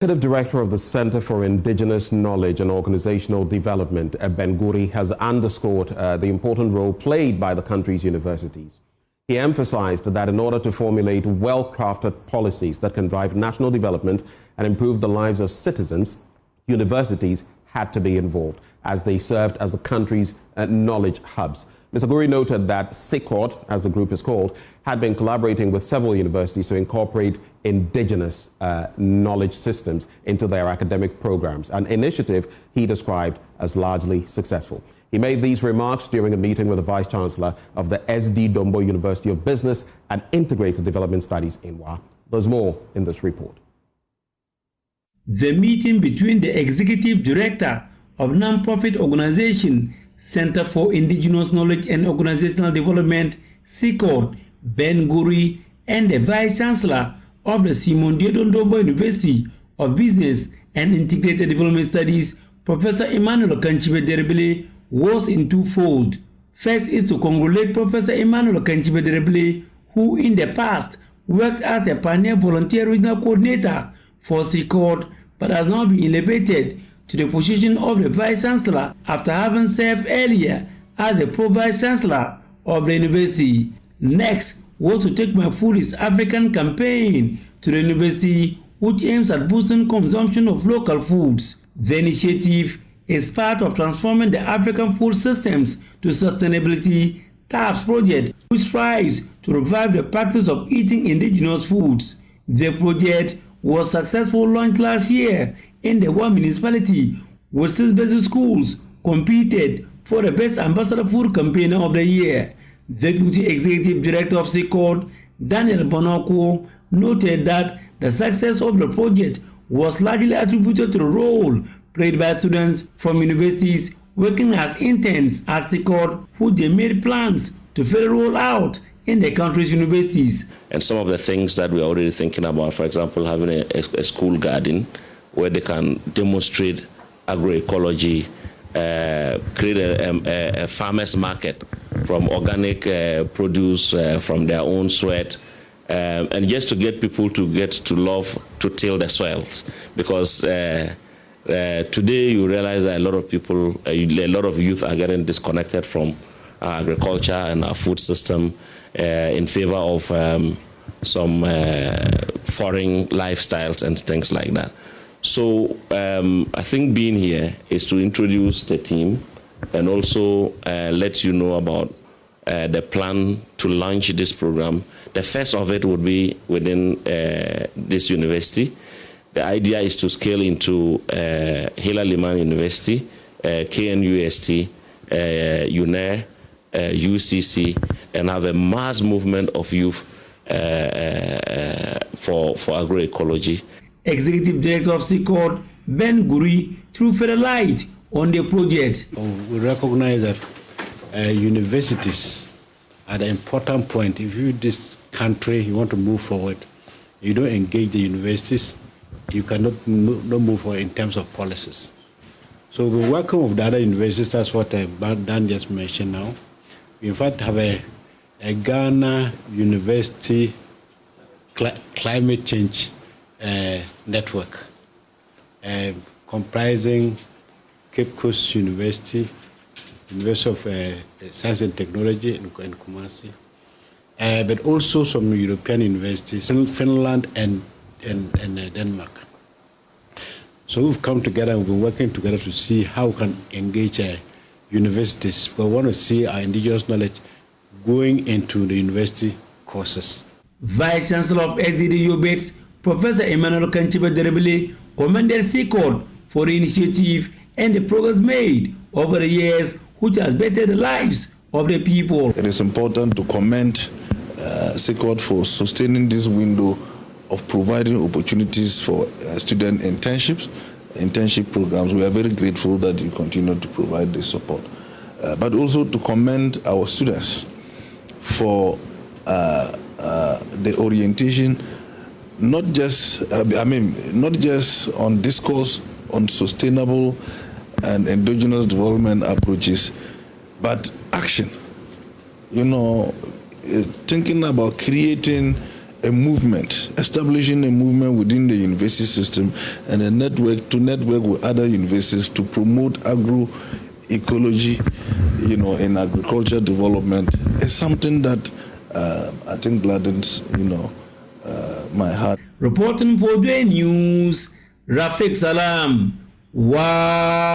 Executive Director of the Center for Indigenous Knowledge and Organizational Development, Ben Guri, has underscored the important role played by the country's universities. He emphasized that in order to formulate well-crafted policies that can drive national development and improve the lives of citizens, universities had to be involved as they served as the country's knowledge hubs. Mr. Guri noted that CIKOD, as the group is called, had been collaborating with several universities to incorporate indigenous knowledge systems into their academic programs, an initiative he described as largely successful. He made these remarks during a meeting with the Vice Chancellor of the SD Dombo University of Business and Integrated Development Studies in WA. There's more in this report. The meeting between the Executive Director of non-profit organization Center for Indigenous Knowledge and Organizational Development, CIKOD, Ben Guri, and the Vice Chancellor of the Simon Diedon Dombo University of Business and Integrated Development Studies, Professor Emmanuel Kanchibe Derebele, was in twofold. First is to congratulate Professor Emmanuel Kanchibe Derebele, who in the past worked as a pioneer volunteer regional coordinator for CIKOD, but has now been elevated to the position of the Vice Chancellor after having served earlier as the Pro-Vice Chancellor of the university. Next was to take my Food is African campaign to the university, which aims at boosting consumption of local foods. The initiative is part of transforming the African food systems to sustainability TAPS project, which strives to revive the practice of eating indigenous foods. The project was successfully launched last year in the one municipality, with 6 basic schools competed for the Best Ambassador Food Campaigner of the Year. The Deputy Executive Director of CIKOD, Daniel Bonoko, noted that the success of the project was largely attributed to the role played by students from universities working as interns at CIKOD, who they made plans to further roll out in the country's universities. And some of the things that we're already thinking about, for example, having a school garden where they can demonstrate agroecology, create a farmer's market from organic produce from their own sweat, and just to get people to get to love to till the soils. Because today you realize that a lot of people, a lot of youth are getting disconnected from our agriculture and our food system in favor of some foreign lifestyles and things like that. So I think being here is to introduce the team and also let you know about the plan to launch this program. The first of it would be within this university. The idea is to scale into Hila Liman University, KNUST, UNAIR, UCC, and have a mass movement of youth for agroecology. Executive Director of CIKOD, Ben Guri, threw further light on the project. We recognize that universities are an important point. If you, this country, you want to move forward, you don't engage the universities, you cannot move forward in terms of policies. So we're working with the other universities, that's what Dan just mentioned now. We in fact have a Ghana University climate change network comprising Cape Coast University, University of Science and Technology in Kumasi, but also some European universities, Finland and Denmark. So we've come together and we've been working together to see how we can engage universities. We want to see our indigenous knowledge going into the university courses. Vice Chancellor of SDDU BITS, Professor Emmanuel Kanchibe Derebele, commended CIKOD for the initiative and the progress made over the years, which has bettered the lives of the people. It is important to commend CIKOD for sustaining this window of providing opportunities for student internship programs. We are very grateful that you continue to provide this support. But also to commend our students for the orientation, not just on discourse on sustainable and endogenous development approaches, but action. You know, thinking about creating a movement, establishing a movement within the university system and a network to network with other universities to promote agroecology, in agriculture development is something that I think gladdens, my heart. Reporting for the news, Rafiq Salam. Wow.